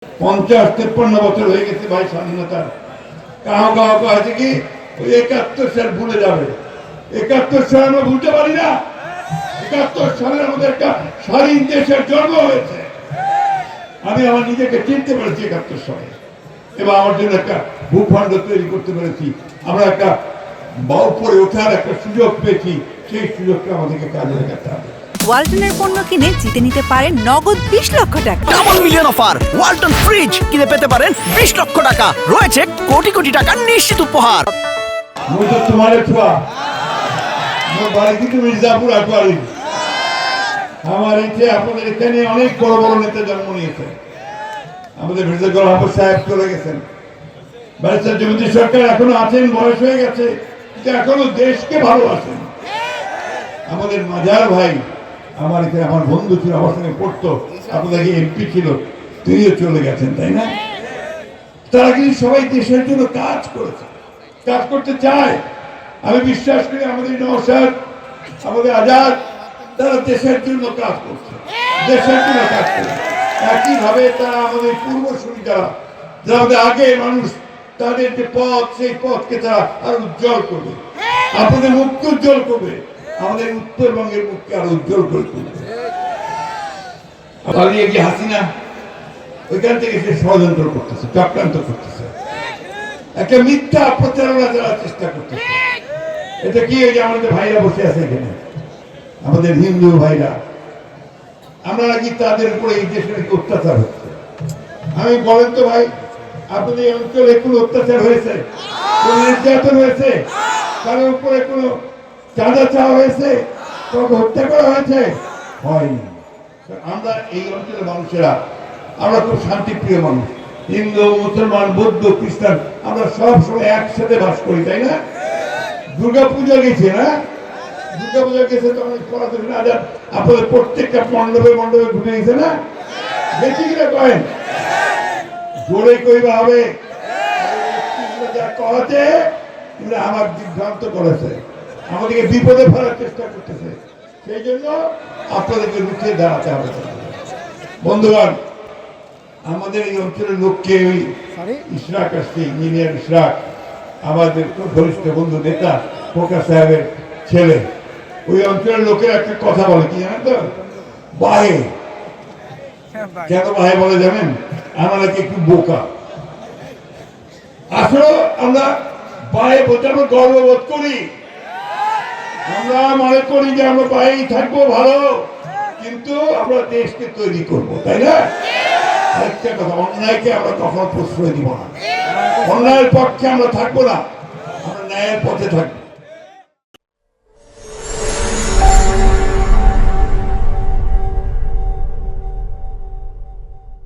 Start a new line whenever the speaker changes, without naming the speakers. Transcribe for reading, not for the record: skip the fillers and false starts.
50-53 বছর হয়ে গেছে ভাই স্বাধীনতার। কাউ কাউ আছে কি ওই 71 সাল ভুলে যাবে। 71 সাল আমরা ভুলতে পারি না। 71 সালের আমাদের একটা স্বাধীন দেশের জন্ম হয়েছে। আমি আমার নিজেকে চিনতে পেরেছি 71 সালে, এবং আমার জন্য একটা ভূখণ্ড তৈরি করতে পেরেছি। আমরা একটা উপরে ওঠার একটা সুযোগ পেয়েছি, সেই সুযোগটা আমাদেরকে কাজে লাগাতে হবে।
ওয়ালটনের পণ্য কিনে জিতে নিতে পারেন নগদ 20 লক্ষ টাকা।
Double million offer, Walton fridge কিনে পেতে পারেন 20 লক্ষ টাকা। রয়েছে কোটি কোটি টাকার নিশ্চিত উপহার।
মুই তো তোমার ছোয়া, মোর বাড়ি কিন্তু মির্জাপুর আটোয়ারি। আমার ইচ্ছে আপনাদের এখানে অনেক বড় বড় নেতা জন্ম নিয়েছে। আমাদের মির্জা গোলাম আহমদ সাহেব চলে গেছেন, ব্যারিস্টার জমিদার সরকার এখনো আছেন, বয়স হয়ে গেছে, কিন্তু এখনো দেশকে ভালোবাসেন। আমাদের মাজার ভাই, আমার এখানে আমার বন্ধু ছিল, আমার সঙ্গে পড়তো, আপনাদের এমপি ছিল, তিনিও চলে গেছেন, তাই না? তারা কিন্তু সবাই দেশের জন্য কাজ করেছে, কাজ করতে চায়। আমি বিশ্বাস করি আমাদের নওশাদ, আমাদের আজাদ, তারা দেশের জন্য কাজ করছে, দেশের জন্য কাজ করছে। একইভাবে তারা আমাদের পূর্বসূরি যারা আমাদের আগে মানুষ, তাদের যে পথ, সেই পথকে তারা আরো উজ্জ্বল করবে, আপনাদের মুখকে উজ্জ্বল করবে, আমাদের উত্তরবঙ্গের মুখকে আরো উজ্জ্বল করে তুলবে। পালিয়ে গিয়ে হাসিনা ওইখান থেকে সে ষড়যন্ত্র করতেছে, চক্রান্ত করতেছে, একটা মিথ্যা প্রচারণা করার চেষ্টা করতেছে। এটা কি, এই যে আমাদের ভাইরা বসে আছে এখানে, আমাদের হিন্দু ভাইরা, আমরা নাকি তাদের উপরে এই দেশে নাকি অত্যাচার হচ্ছে। আমি বলেন তো ভাই, আপনাদের এই অঞ্চলে কোনো অত্যাচার হয়েছে, কোন নির্যাতন হয়েছে, কারোর উপরে কোনো চাঁদা চাওয়া হয়েছে, কাউকে হত্যা করা হয়েছে? হয়নি। আমরা এই অঞ্চলের মানুষেরা, আমরা খুব শান্তিপ্রিয় মানুষ। হিন্দু, মুসলমান, বৌদ্ধ, খ্রিস্টান, আমরা সব সময় একসাথে বাস করি, তাই না? দুর্গা পূজা গেছে না, দুর্গা পূজা গেছে তো অনেক পড়াশোনা না, আপনাদের প্রত্যেকটা মণ্ডপে মণ্ডপে ঘুরে গেছে না, বেশি কিনা কয়েন জোরে কইবা হবে। যা কহাতে আমার বিভ্রান্ত করেছে, আমাদেরকে বিপদে ফেলার চেষ্টা করতেছে, সেই জন্য আপনাদেরকে রুখে দাঁড়াতে হবে। বন্ধুগণ, আমাদের এই অঞ্চলের লোককে ওই ইশরাক আসছে, ইঞ্জিনিয়ার ইশরাক, আমাদের খুব ঘনিষ্ঠ বন্ধু নেতা ফোকা সাহেবের ছেলে, ওই অঞ্চলের লোকের একটা কথা বলে, কি জানেন তো? বাহে। কেন বাহে বলে জানেন? আমরা নাকি একটু বোকা। আসলে আমরা বাহে বোঝানো গর্ববোধ করি, আমরা মনে করি যে আমরা বাইরেই থাকবো ভালো, কিন্তু আমরা দেশকে তৈরি করবো, তাই না? আরেকটা কথা, অন্যায়কে আমরা কখনো প্রশ্রয় দিব না, অন্যায়ের পক্ষে আমরা থাকবো না, আমরা ন্যায়ের পথে থাকবো।